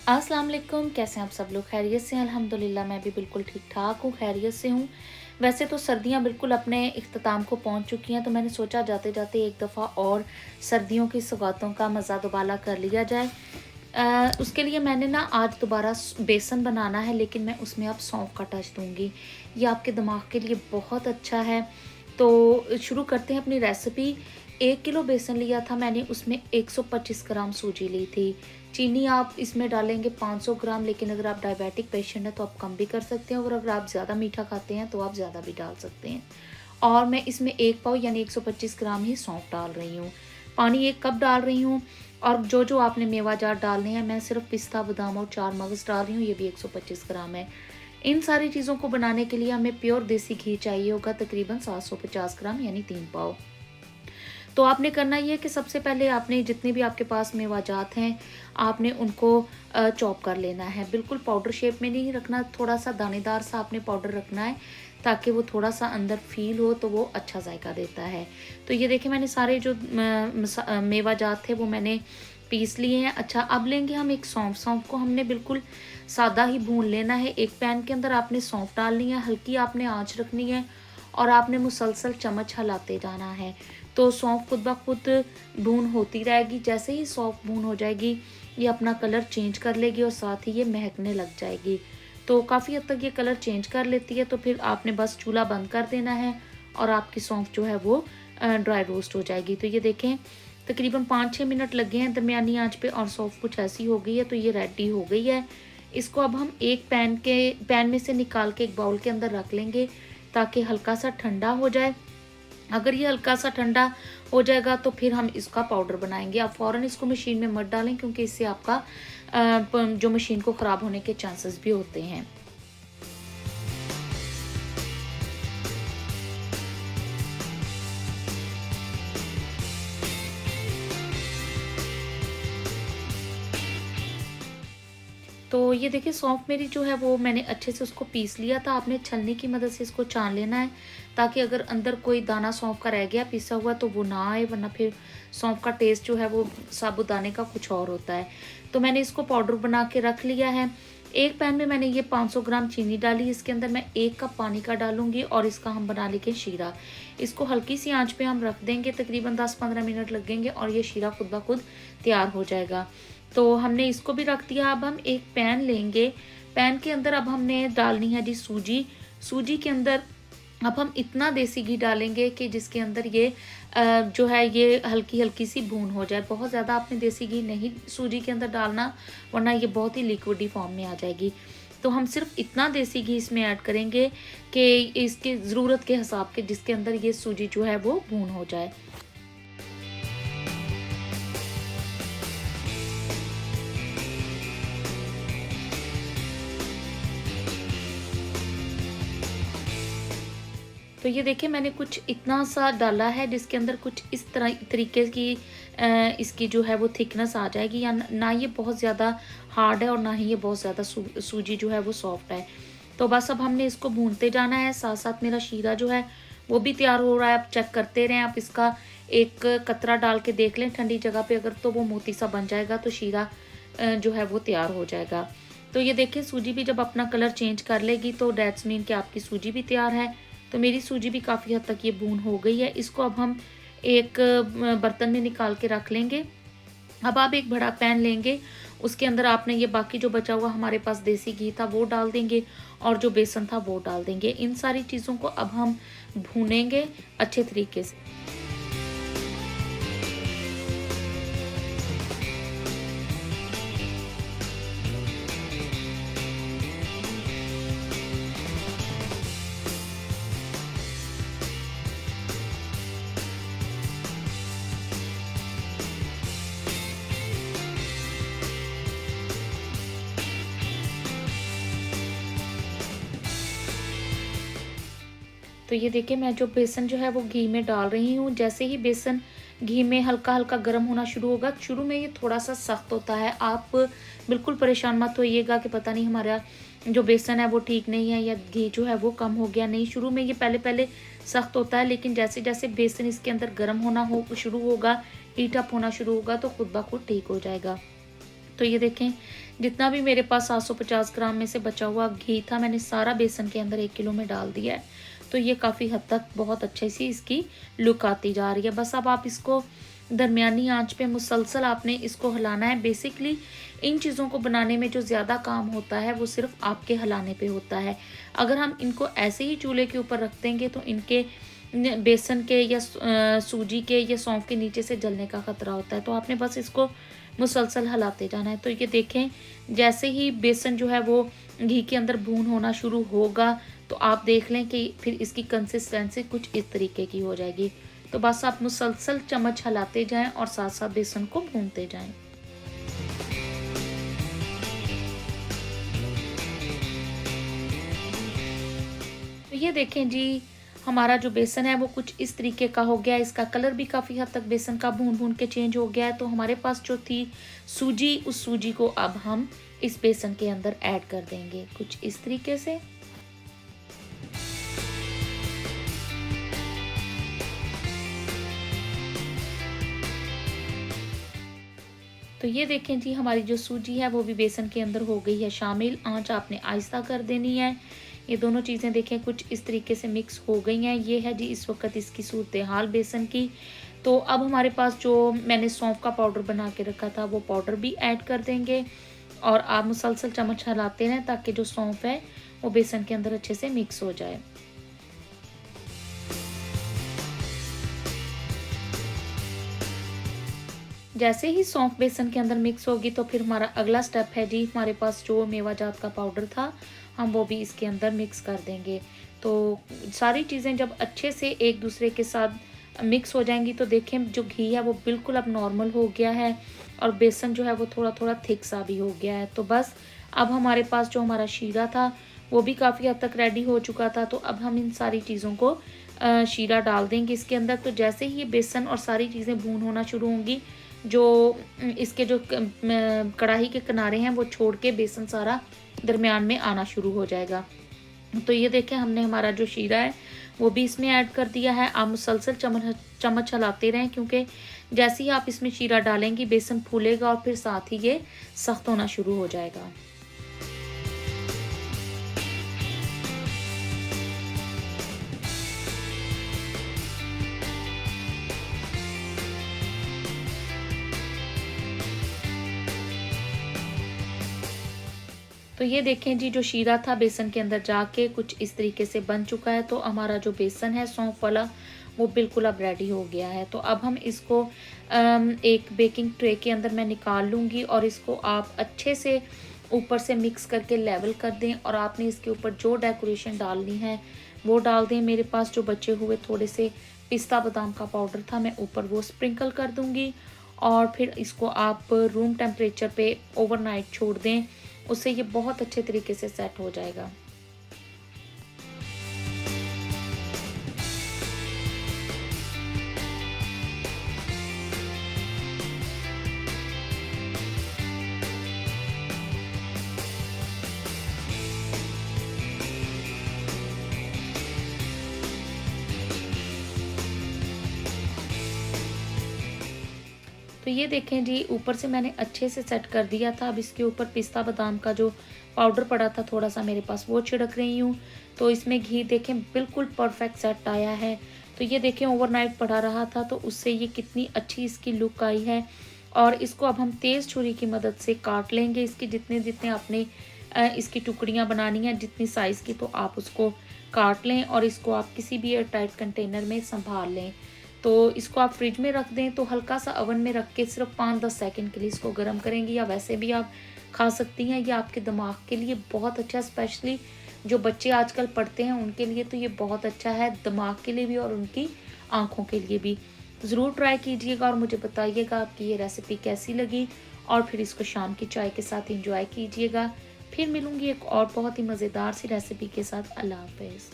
अस्सलाम वालेकुम, कैसे हैं आप सब लोग? खैरियत से हैं? अल्हम्दुलिल्लाह मैं भी बिल्कुल ठीक-ठाक हूँ, खैरियत से हूँ। वैसे तो सर्दियाँ बिल्कुल अपने इख्तिताम को पहुँच चुकी हैं, तो मैंने सोचा जाते-जाते एक दफ़ा और सर्दियों की सौगातों का मज़ा दोबाला कर लिया जाए। उसके लिए मैंने ना आज दोबारा बेसन बनाना है, लेकिन मैं उसमें अब सौंफ का टच दूँगी। ये आपके दिमाग के लिए बहुत अच्छा है। तो शुरू करते हैं अपनी रेसिपी। 1 किलो बेसन लिया था मैंने, उसमें 125 ग्राम सूजी ली थी। चीनी आप इसमें डालेंगे 500 ग्राम, लेकिन अगर आप डायबिटिक पेशेंट हैं तो आप कम भी कर सकते हैं, और अगर आप ज़्यादा मीठा खाते हैं तो आप ज़्यादा भी डाल सकते हैं। और मैं इसमें 1 पाव यानी 125 ग्राम ही सौंफ डाल रही हूँ। पानी 1 कप डाल रही हूँ, और जो आपने मेवा-जात डालने हैं, मैं सिर्फ़ पिस्ता, बादाम और 4 मगज़ डाल रही हूँ, ये भी 125 ग्राम है। इन सारी चीज़ों को बनाने के लिए हमें प्योर देसी घी चाहिए होगा, तकरीबन 750 ग्राम यानी 3 पाव। तो आपने करना ये है कि सबसे पहले आपने जितने भी आपके पास मेवा-जात हैं, आपने उनको चॉप कर लेना है। बिल्कुल पाउडर शेप में नहीं रखना, थोड़ा-सा दानेदार सा आपने पाउडर रखना है, ताकि वो थोड़ा-सा अंदर फ़ील हो तो वो अच्छा ज़ायका देता है। तो ये देखिए मैंने सारे जो मेवा-जात थे वो मैंने पीस लिए हैं। अच्छा, अब लेंगे हम एक सौंफ। सौंफ को हमने बिल्कुल सादा ही भून लेना है। एक पैन के अंदर आपने सौंफ डालनी है, हल्की आपने आँच रखनी है, और आपने मुसलसल चम्मच हिलाते जाना है। तो सौंफ खुद ब खुद भून होती रहेगी। जैसे ही सौंफ भून हो जाएगी, ये अपना कलर चेंज कर लेगी और साथ ही ये महकने लग जाएगी। तो काफ़ी हद तक ये कलर चेंज कर लेती है, तो फिर आपने बस चूल्हा बंद कर देना है, और आपकी सौंफ जो है वो ड्राई रोस्ट हो जाएगी। तो ये देखें, तकरीबन 5-6 मिनट लगे हैं दरमियानी आँच पे, और सौंफ कुछ ऐसी हो गई है, तो ये रेडी हो गई है। इसको अब हम एक पैन में से निकाल के एक बाउल के अंदर रख लेंगे, ताकि हल्का सा ठंडा हो जाए। अगर ये हल्का सा ठंडा हो जाएगा तो फिर हम इसका पाउडर बनाएँगे। आप फ़ौरन इसको मशीन में मत डालें, क्योंकि इससे आपका जो मशीन को ख़राब होने के चांसेस भी होते हैं। तो ये देखिए, सौंफ मेरी जो है वो मैंने अच्छे से उसको पीस लिया था। आपने छलनी की मदद से इसको छान लेना है, ताकि अगर अंदर कोई दाना सौंफ का रह गया पिसा हुआ तो वो ना आए, वरना फिर सौंफ का टेस्ट जो है वो साबूदाने का कुछ और होता है। तो मैंने इसको पाउडर बना के रख लिया है। एक पैन में मैंने ये 500 ग्राम चीनी डाली, इसके अंदर मैं 1 कप पानी का डालूँगी, और इसका हम बना लेंगे शीरा। इसको हल्की सी आँच पे हम रख देंगे, तकरीबन 10-15 मिनट लगेंगे, और ये शीरा खुद ब खुद तैयार हो जाएगा। तो हमने इसको भी रख दिया। अब हम एक पैन लेंगे, पैन के अंदर अब हमने डालनी है जी सूजी। सूजी के अंदर अब हम इतना देसी घी डालेंगे कि जिसके अंदर ये जो है ये हल्की-हल्की सी भून हो जाए। बहुत ज़्यादा आपने देसी घी नहीं सूजी के अंदर डालना, वरना ये बहुत ही लिक्विडी फॉर्म में आ जाएगी। तो हम सिर्फ़ इतना देसी घी इसमें ऐड करेंगे कि इसकी ज़रूरत के हिसाब के, जिसके अंदर ये सूजी जो है वो भून हो जाए। तो ये देखिए, मैंने कुछ इतना सा डाला है, जिसके अंदर कुछ इस तरह तरीके की इसकी जो है वो थिकनेस आ जाएगी, या ना ये बहुत ज़्यादा हार्ड है, और ना ही ये बहुत ज़्यादा सूजी जो है वो सॉफ्ट है। तो बस अब हमने इसको भूनते जाना है। साथ साथ मेरा शीरा जो है वो भी तैयार हो रहा है। आप चेक करते रहें, आप इसका एक कतरा डाल के देख लें ठंडी जगह पे, अगर तो वो मोती सा बन जाएगा तो शीरा जो है वो तैयार हो जाएगा। तो ये देखिए, सूजी भी जब अपना कलर चेंज कर लेगी तो दैट्स मीन कि आपकी सूजी भी तैयार है। तो मेरी सूजी भी काफ़ी हद तक ये भून हो गई है। इसको अब हम एक बर्तन में निकाल के रख लेंगे। अब आप एक बड़ा पैन लेंगे, उसके अंदर आपने ये बाकी जो बचा हुआ हमारे पास देसी घी था वो डाल देंगे, और जो बेसन था वो डाल देंगे। इन सारी चीज़ों को अब हम भूनेंगे अच्छे तरीके से। तो ये देखिए, मैं जो बेसन जो है वो घी में डाल रही हूँ। जैसे ही बेसन घी में हल्का-हल्का गर्म होना शुरू होगा, शुरू में ये थोड़ा-सा सख्त होता है। आप बिल्कुल परेशान मत होइएगा कि पता नहीं हमारा जो बेसन है वो ठीक नहीं है, या घी जो है वो कम हो गया। नहीं, शुरू में ये पहले-पहले सख्त होता है, लेकिन जैसे-जैसे बेसन इसके अंदर गर्म होना हो शुरू होगा, हीट अप होना शुरू होगा, तो खुद ब खुद ठीक हो जाएगा। तो ये देखें, जितना भी मेरे पास 750 ग्राम में से बचा हुआ घी था, मैंने सारा बेसन के अंदर 1 किलो में डाल दिया है। तो ये काफ़ी हद तक बहुत अच्छे सी इसकी लुक आती जा रही है। बस अब आप इसको दरमियानी आंच पे मुसलसल आपने इसको हिलाना है। बेसिकली इन चीज़ों को बनाने में जो ज़्यादा काम होता है वो सिर्फ आपके हिलाने पे होता है। अगर हम इनको ऐसे ही चूल्हे के ऊपर रख देंगे तो इनके बेसन के या सूजी के या सौंफ के नीचे से जलने का खतरा होता है। तो आपने बस इसको मुसलसल हिलाते जाना है। तो ये देखें, जैसे ही बेसन जो है वो घी के अंदर भून होना शुरू होगा तो आप देख लें कि फिर इसकी कंसिस्टेंसी कुछ इस तरीके की हो जाएगी। तो बस आप मुसलसल चम्मच हिलाते जाएं और साथ साथ बेसन को भूनते जाएं। तो ये देखें जी, हमारा जो बेसन है वो कुछ इस तरीके का हो गया है। इसका कलर भी काफ़ी हद तक बेसन का भून भून के चेंज हो गया है। तो हमारे पास जो थी सूजी, उस सूजी को अब हम इस बेसन के अंदर ऐड कर देंगे कुछ इस तरीके से। तो ये देखें जी, हमारी जो सूजी है वो भी बेसन के अंदर हो गई है शामिल। आंच आपने आहिस्ता कर देनी है। ये दोनों चीज़ें देखें कुछ इस तरीके से मिक्स हो गई हैं। ये है जी इस वक्त इसकी सूरत हाल बेसन की। तो अब हमारे पास जो मैंने सौंफ का पाउडर बना के रखा था वो पाउडर भी ऐड कर देंगे और आप मुसलसल चम्मच हिलाते रहें ताकि जो सौंफ है वो बेसन के अंदर अच्छे से मिक्स हो जाए। जैसे ही सौंफ बेसन के अंदर मिक्स होगी तो फिर हमारा अगला स्टेप है जी, हमारे पास जो मेवा जात का पाउडर था हम वो भी इसके अंदर मिक्स कर देंगे। तो सारी चीज़ें जब अच्छे से एक दूसरे के साथ मिक्स हो जाएंगी तो देखें जो घी है वो बिल्कुल अब नॉर्मल हो गया है और बेसन जो है वो थोड़ा थोड़ा थिक सा भी हो गया है। तो बस अब हमारे पास जो हमारा शीरा था वो भी काफ़ी हद तक रेडी हो चुका था। तो अब हम इन सारी चीज़ों को शीरा डाल देंगे इसके अंदर। तो जैसे ही ये बेसन और सारी चीज़ें भून होना शुरू होंगी, जो इसके जो कढ़ाई के किनारे हैं वो छोड़ के बेसन सारा दरमियान में आना शुरू हो जाएगा। तो ये देखें, हमने हमारा जो शीरा है वो भी इसमें ऐड कर दिया है। आप मुसलसल चम्मच हिलाते रहें क्योंकि जैसे ही आप इसमें शीरा डालेंगी बेसन फूलेगा और फिर साथ ही ये सख्त होना शुरू हो जाएगा। तो ये देखें जी, जो शीरा था बेसन के अंदर जाके कुछ इस तरीके से बन चुका है। तो हमारा जो बेसन है सौंफ वाला वो बिल्कुल अब रेडी हो गया है। तो अब हम इसको एक बेकिंग ट्रे के अंदर मैं निकाल लूँगी और इसको आप अच्छे से ऊपर से मिक्स करके लेवल कर दें और आपने इसके ऊपर जो डेकोरेशन डालनी है वो डाल दें। मेरे पास जो बचे हुए थोड़े से पिस्ता बादाम का पाउडर था, मैं ऊपर वो स्प्रिंकल कर दूँगी और फिर इसको आप रूम टेम्परेचर पे ओवरनाइट छोड़ दें। उससे ये बहुत अच्छे तरीके से सेट हो जाएगा। तो ये देखें जी, ऊपर से मैंने अच्छे से सेट कर दिया था। अब इसके ऊपर पिस्ता बादाम का जो पाउडर पड़ा था थोड़ा सा मेरे पास वो छिड़क रही हूँ। तो इसमें घी देखें बिल्कुल परफेक्ट सेट आया है। तो ये देखें ओवरनाइट पड़ा रहा था तो उससे ये कितनी अच्छी इसकी लुक आई है। और इसको अब हम तेज़ छुरी की मदद से काट लेंगे। इसकी जितने जितने आपने इसकी टुकड़ियाँ बनानी हैं जितनी साइज़ की, तो आप उसको काट लें और इसको आप किसी भी एयर टाइट कंटेनर में संभाल लें। तो इसको आप फ्रिज में रख दें। तो हल्का सा ओवन में रख के सिर्फ 5-10 सेकंड के लिए इसको गर्म करेंगे, या वैसे भी आप खा सकती हैं। ये आपके दिमाग के लिए बहुत अच्छा, स्पेशली जो बच्चे आजकल पढ़ते हैं उनके लिए तो ये बहुत अच्छा है, दिमाग के लिए भी और उनकी आँखों के लिए भी। ज़रूर ट्राई कीजिएगा और मुझे बताइएगा आपकी ये रेसिपी कैसी लगी और फिर इसको शाम की चाय के साथ एंजॉय कीजिएगा। फिर मिलूँगी एक और बहुत ही मज़ेदार सी रेसिपी के साथ। अल्लाह हाफ़िज़।